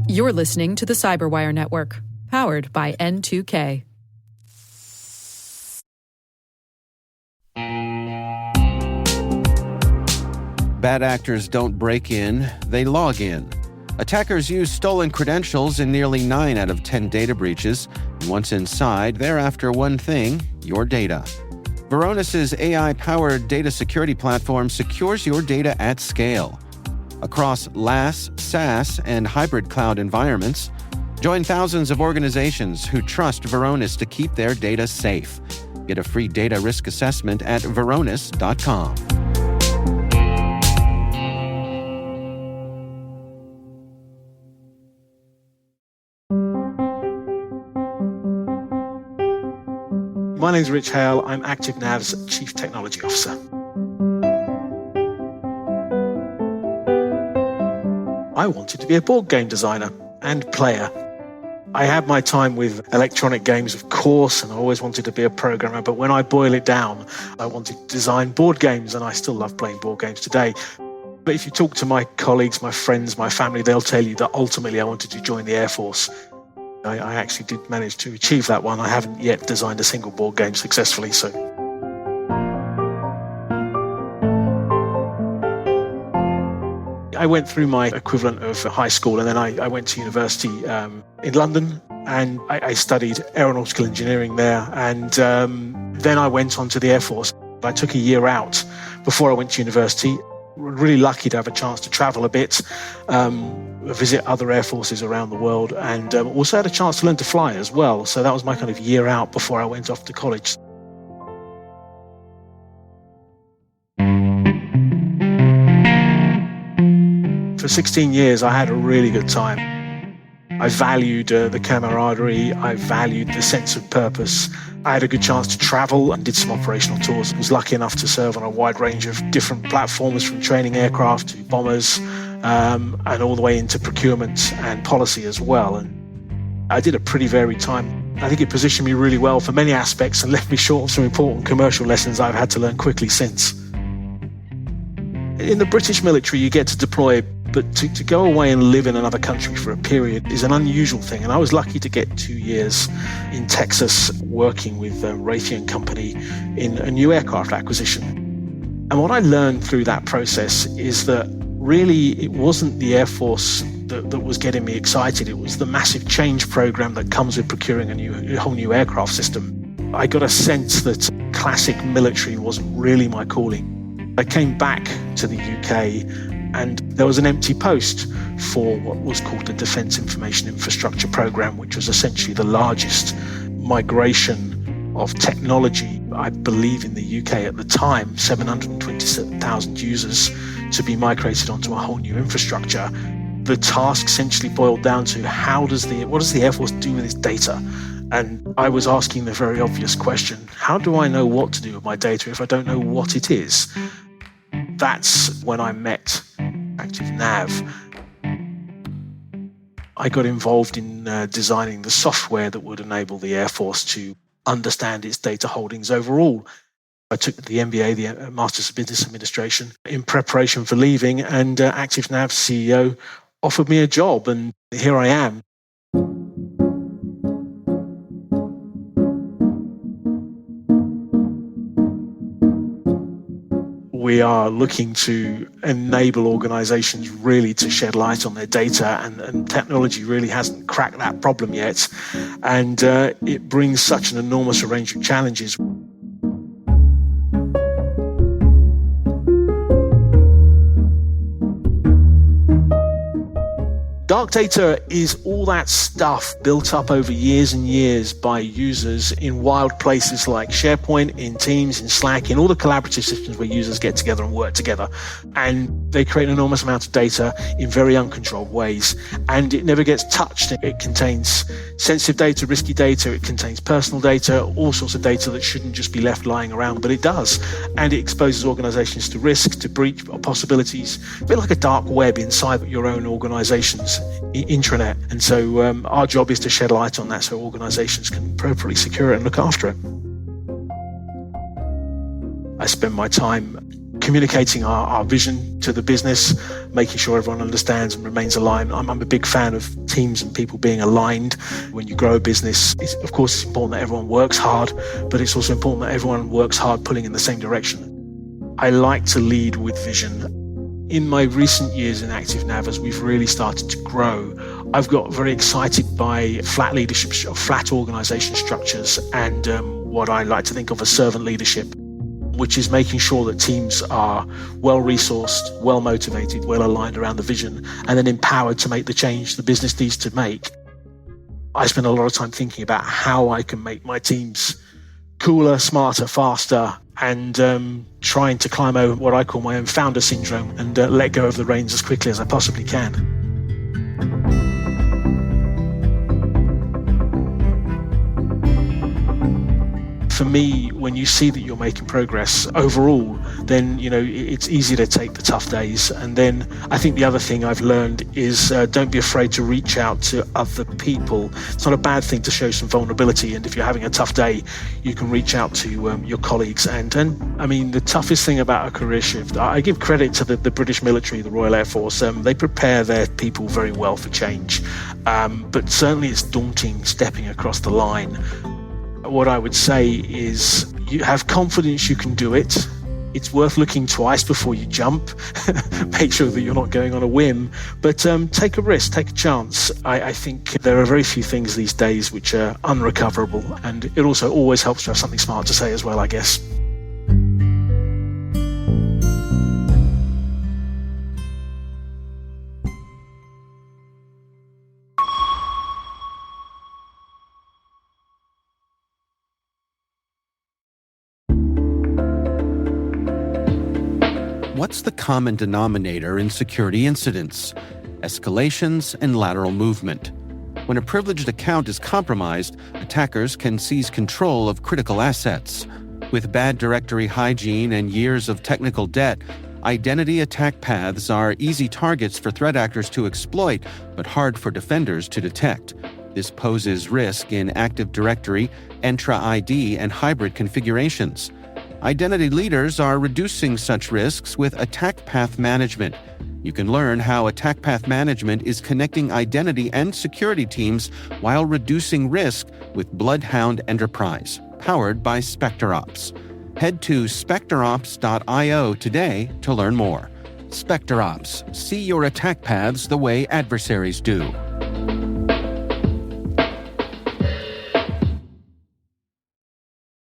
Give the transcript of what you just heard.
You're listening to the Cyberwire Network, powered by N2K. Bad actors don't break in, they log in. Attackers use stolen credentials in nearly 9 out of 10 data breaches. And once inside, they're after one thing: your data. Varonis's AI-powered data security platform secures your data at scale. Across LaaS, SaaS, and hybrid cloud environments, join thousands of organizations who trust Varonis to keep their data safe. Get a free data risk assessment at varonis.com. My name is Rich Hale. I'm ActiveNav's Chief Technology Officer. I wanted to be a board game designer and player. I had my time with electronic games, of course, and I always wanted to be a programmer. But when I boil it down, I wanted to design board games, and I still love playing board games today. But if you talk to my colleagues, my friends, my family, they'll tell you that ultimately I wanted to join the Air Force. I actually did manage to achieve that one. I haven't yet designed a single board game successfully, so. I went through my equivalent of high school, and then I went to university in London, and I studied aeronautical engineering there, and then I went on to the Air Force. I took a year out before I went to university. Really lucky to have a chance to travel a bit, visit other air forces around the world, and also had a chance to learn to fly as well. So that was my kind of year out before I went off to college. For 16 years, I had a really good time. I valued the camaraderie. I valued the sense of purpose. I had a good chance to travel and did some operational tours. I was lucky enough to serve on a wide range of different platforms, from training aircraft to bombers, and all the way into procurement and policy as well. And I did a pretty varied time. I think it positioned me really well for many aspects and left me short of some important commercial lessons I've had to learn quickly since. In the British military, you get to deploy, but to go away and live in another country for a period is an unusual thing. And I was lucky to get 2 years in Texas working with Raytheon Company in a new aircraft acquisition. And what I learned through that process is that really it wasn't the Air Force that was getting me excited. It was the massive change program that comes with procuring a whole new aircraft system. I got a sense that classic military wasn't really my calling. I came back to the UK, and there was an empty post for what was called the Defence Information Infrastructure Programme, which was essentially the largest migration of technology, I believe, in the UK at the time, 727,000 users to be migrated onto a whole new infrastructure. The task essentially boiled down to what does the Air Force do with its data? And I was asking the very obvious question: how do I know what to do with my data if I don't know what it is? That's when I met ActiveNav. I got involved in designing the software that would enable the Air Force to understand its data holdings overall. I took the MBA, the Masters of Business Administration, in preparation for leaving, and ActiveNav's CEO offered me a job, and here I am. We are looking to enable organizations really to shed light on their data, and technology really hasn't cracked that problem yet. And it brings such an enormous range of challenges. Dark data is all that stuff built up over years and years by users in wild places like SharePoint, in Teams, in Slack, in all the collaborative systems where users get together and work together. And they create an enormous amount of data in very uncontrolled ways. And it never gets touched. It contains sensitive data, risky data. It contains personal data, all sorts of data that shouldn't just be left lying around, but it does. And it exposes organizations to risk, to breach possibilities, a bit like a dark web inside your own organization's intranet. And so our job is to shed light on that so organizations can appropriately secure it and look after it. I spend my time communicating our vision to the business, making sure everyone understands and remains aligned. I'm a big fan of teams and people being aligned. When you grow a business, of course, it's important that everyone works hard, but it's also important that everyone works hard pulling in the same direction. I like to lead with vision. In my recent years in ActiveNav, as we've really started to grow, I've got very excited by flat leadership, flat organization structures, and what I like to think of as servant leadership, which is making sure that teams are well-resourced, well-motivated, well-aligned around the vision, and then empowered to make the change the business needs to make. I spend a lot of time thinking about how I can make my teams cooler, smarter, faster, and trying to climb over what I call my own founder syndrome and let go of the reins as quickly as I possibly can. For me, when you see that you're making progress overall, then it's easy to take the tough days. And then I think the other thing I've learned is don't be afraid to reach out to other people. It's not a bad thing to show some vulnerability, and if you're having a tough day, you can reach out to your colleagues. And I mean, the toughest thing about a career shift, I give credit to the British military, the Royal Air Force. They prepare their people very well for change, but certainly it's daunting stepping across the line. What I would say is you have confidence you can do it. It's worth looking twice before you jump. Make sure that you're not going on a whim, but take a risk, take a chance. I think there are very few things these days which are unrecoverable, and it also always helps to have something smart to say as well, I guess. What's the common denominator in security incidents? Escalations and lateral movement. When a privileged account is compromised, attackers can seize control of critical assets. With bad directory hygiene and years of technical debt, identity attack paths are easy targets for threat actors to exploit, but hard for defenders to detect. This poses risk in Active Directory, Entra ID, and hybrid configurations. Identity leaders are reducing such risks with attack path management. You can learn how attack path management is connecting identity and security teams while reducing risk with Bloodhound Enterprise, powered by SpecterOps. Head to specterops.io today to learn more. SpecterOps, see your attack paths the way adversaries do.